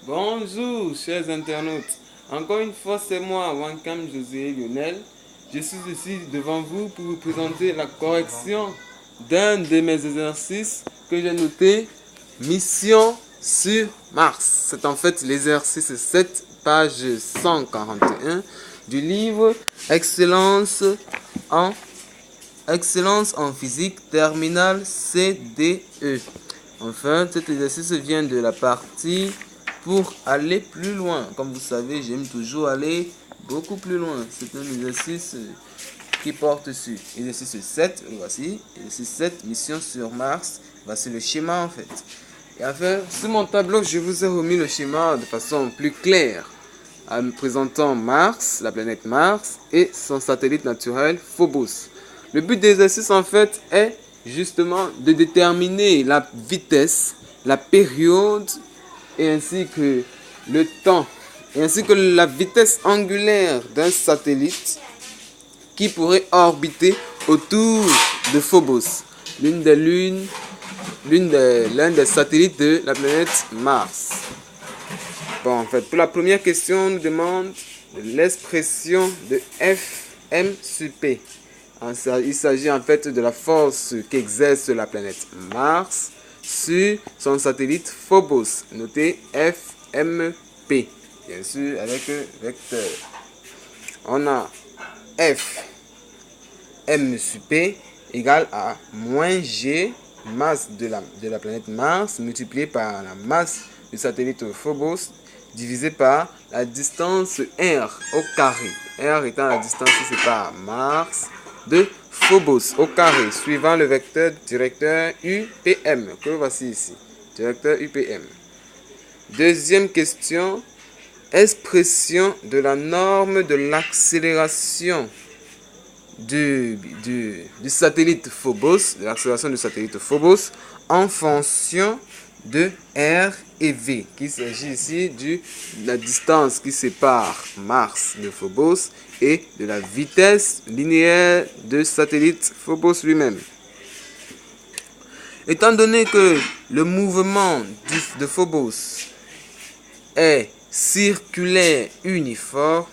Bonjour chers internautes, encore une fois c'est moi, Wankam José Lionel. Je suis ici devant vous pour vous présenter la correction d'un de mes exercices que j'ai noté, Mission sur Mars. C'est en fait l'exercice 7, page 141 du livre Excellence en physique terminale CDE. Enfin, cet exercice vient de la partie pour aller plus loin. Comme vous savez, j'aime toujours aller beaucoup plus loin. C'est un exercice qui porte sur exercice 7. Voici, exercice 7, mission sur Mars. Voici le schéma en fait. Et enfin, sur mon tableau, je vous ai remis le schéma de façon plus claire, en me présentant Mars, la planète Mars, et son satellite naturel Phobos. Le but de l'exercice en fait est justement de déterminer la vitesse, la période et ainsi que le temps et ainsi que la vitesse angulaire d'un satellite qui pourrait orbiter autour de Phobos, l'un des satellites de la planète Mars. Bon, en fait, pour la première question, on nous demande l'expression de Fm sur P. Il s'agit en fait de la force qu'exerce la planète Mars sur son satellite Phobos, noté FMP, bien sûr avec vecteur. On a F M sur P égale à moins G, masse de la planète Mars, multiplié par la masse du satellite Phobos, divisé par la distance R au carré. R étant la distance qui sépare Mars de Phobos au carré, suivant le vecteur directeur UPM, que voici ici. Directeur UPM. Deuxième question, expression de la norme de l'accélération du satellite Phobos, de l'accélération du satellite Phobos en fonction de R et V, qu'il s'agit ici de la distance qui sépare Mars de Phobos et de la vitesse linéaire du satellite Phobos lui-même. Étant donné que le mouvement de Phobos est circulaire uniforme,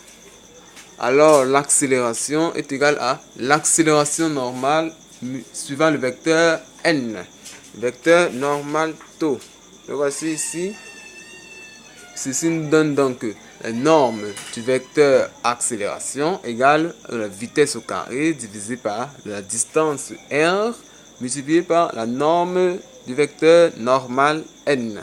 alors l'accélération est égale à l'accélération normale suivant le vecteur n, vecteur normal taux. Le voici ici. Ceci nous donne donc la norme du vecteur accélération égale la vitesse au carré divisé par la distance r multiplié par la norme du vecteur normal n.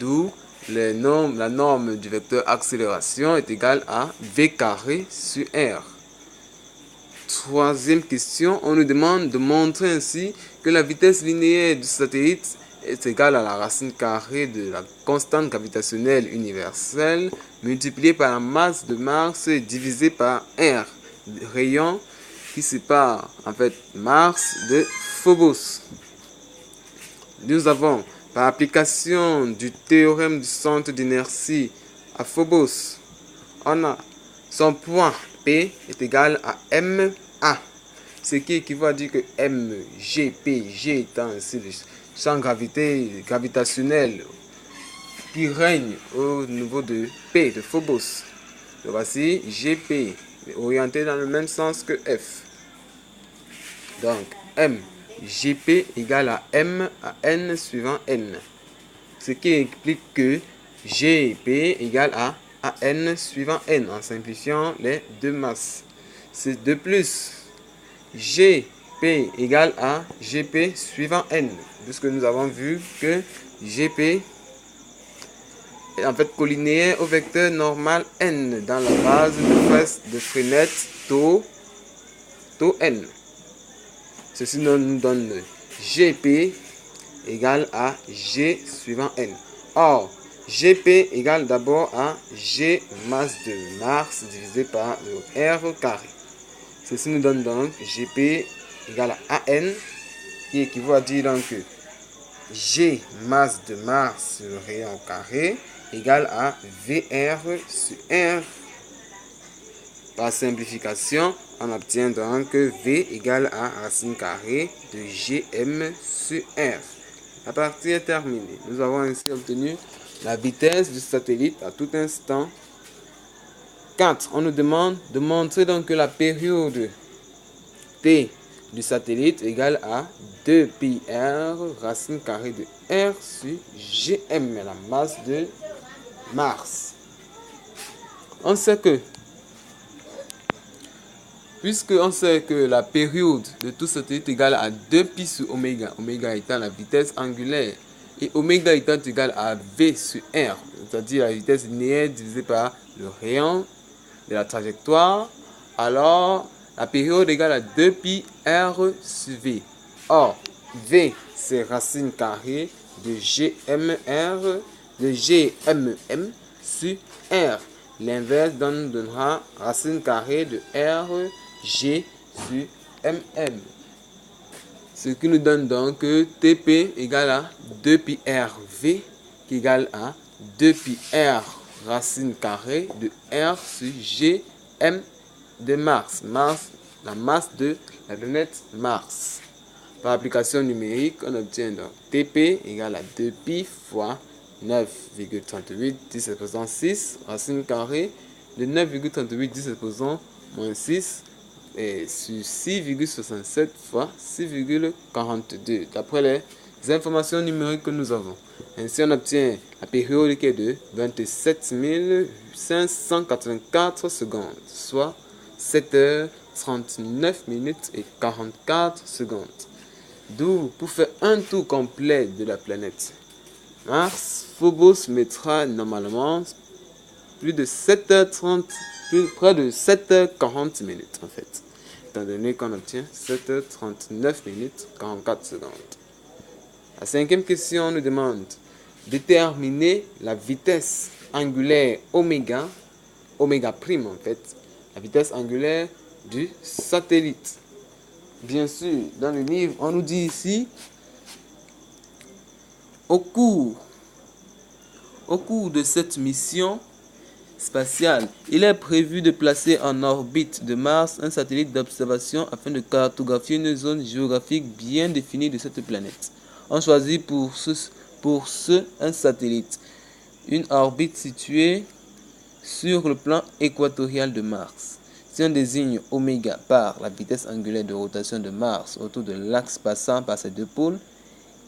D'où la norme du vecteur accélération est égale à v carré sur r. Troisième question, on nous demande de montrer ainsi que la vitesse linéaire du satellite est égale à la racine carrée de la constante gravitationnelle universelle multipliée par la masse de Mars divisée par r, rayon qui sépare en fait Mars de Phobos. Nous avons, par application du théorème du centre d'inertie à Phobos, on a son point P est égal à MA, ce qui équivaut à dire que MGP, G étant ainsi le champ gravitationnel qui règne au niveau de P de Phobos. Donc voici GP orienté dans le même sens que F. Donc MGP égale à M à N suivant N. Ce qui implique que GP égale à N suivant N en simplifiant les deux masses. C'est de plus GP égale à GP suivant N, puisque nous avons vu que GP est en fait collinéaire au vecteur normal N dans la base de Fresnel taux N. Ceci nous donne GP égale à G suivant N. Or, GP égale d'abord à G masse de Mars divisé par le R au carré. Ceci nous donne donc GP égale à AN, qui équivaut à dire donc que G masse de Mars sur le rayon au carré égale à VR sur R. Par simplification, on obtient donc que V égale à racine carrée de GM sur R. La partie est terminée. Nous avons ainsi obtenu la vitesse du satellite à tout instant. 4. On nous demande de montrer donc que la période T du satellite égale à 2 pi r racine carrée de R sur Gm, la masse de Mars. On sait que, puisqu'on sait que la période de tout satellite égale à 2 pi sur oméga, oméga étant la vitesse angulaire, et oméga étant égal à V sur R, c'est-à-dire la vitesse linéaire divisée par le rayon de la trajectoire, alors la période égale à 2 pi R sur V. Or, V, c'est racine carrée de GMR, de GMM sur R. L'inverse donnera racine carrée de R, G sur MM. Ce qui nous donne donc que TP égale à 2 pi R V, qui égale à 2 pi R racine carrée de R sur G M de Mars. Mars, la masse de la planète Mars. Par application numérique, on obtient donc TP égale à 2 pi fois 9,38 10 exposant 6 racine carrée de 9,38 10 exposant moins 6 et sur 6,67 fois 6,42 d'après les informations numériques que nous avons. Ainsi, on obtient la période qui est de 27 584 secondes, soit 7 heures 39 minutes et 44 secondes. D'où, pour faire un tour complet de la planète Mars, Phobos mettra normalement plus de 7h30, près de 7h40 minutes en fait, étant donné qu'on obtient 7h39 minutes 44 secondes. La cinquième question nous demande déterminer la vitesse angulaire oméga, oméga prime en fait, la vitesse angulaire du satellite. Bien sûr, dans le livre, on nous dit ici, au cours de cette mission spatiale, il est prévu de placer en orbite de Mars un satellite d'observation afin de cartographier une zone géographique bien définie de cette planète. On choisit pour ce un satellite, une orbite située sur le plan équatorial de Mars. Si on désigne oméga par la vitesse angulaire de rotation de Mars autour de l'axe passant par ses deux pôles,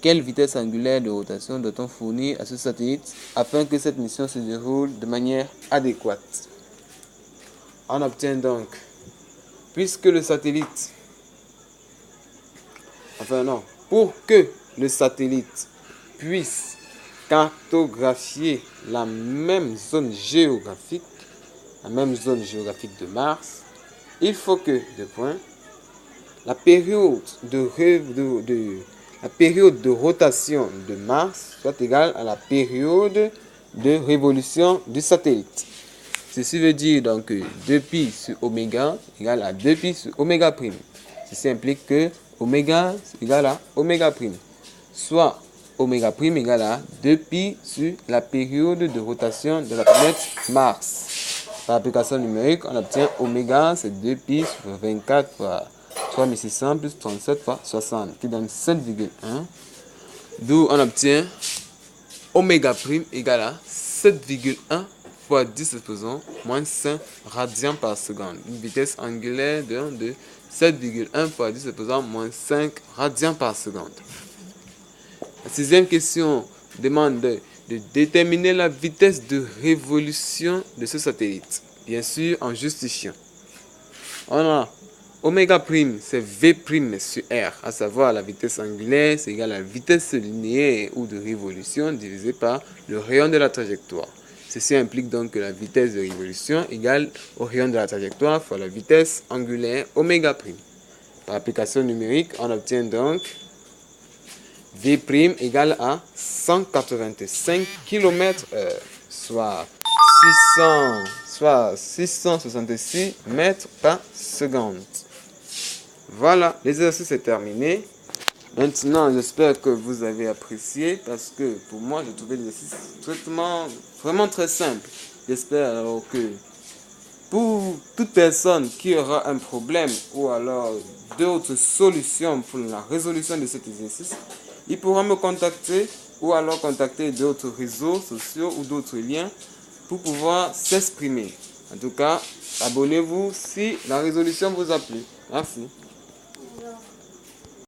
quelle vitesse angulaire de rotation doit-on fournir à ce satellite afin que cette mission se déroule de manière adéquate? On obtient donc, puisque le satellite, pour que le satellite puisse cartographier la même zone géographique de Mars, il faut que, la période de rotation de Mars soit égale à la période de révolution du satellite. Ceci veut dire donc que 2 pi sur oméga égale à 2 pi sur oméga prime. Ceci implique que oméga égale à oméga prime, soit oméga prime égale à 2 pi sur la période de rotation de la planète Mars. Par application numérique, on obtient oméga, c'est 2 pi sur 24 fois 3600 plus 37 fois 60, qui donne 7,1. D'où on obtient oméga prime égale à 7,1 fois 10 exposant moins 5 radians par seconde. Une vitesse angulaire de 7,1 fois 10 exposant moins 5 radians par seconde. La sixième question demande de déterminer la vitesse de révolution de ce satellite, bien sûr en justifiant. On a oméga prime, c'est V prime sur R, à savoir la vitesse angulaire, c'est égal à la vitesse linéaire ou de révolution divisée par le rayon de la trajectoire. Ceci implique donc que la vitesse de révolution égale au rayon de la trajectoire fois la vitesse angulaire oméga prime. Par application numérique, on obtient donc V prime égale à 185 km/h, soit 666 mètres par seconde. Voilà, l'exercice est terminé. Maintenant, j'espère que vous avez apprécié parce que pour moi, j'ai trouvé l'exercice vraiment très simple. J'espère alors que pour toute personne qui aura un problème ou alors d'autres solutions pour la résolution de cet exercice, il pourra me contacter ou alors contacter d'autres réseaux sociaux ou d'autres liens pour pouvoir s'exprimer. En tout cas, abonnez-vous si la résolution vous a plu. Merci.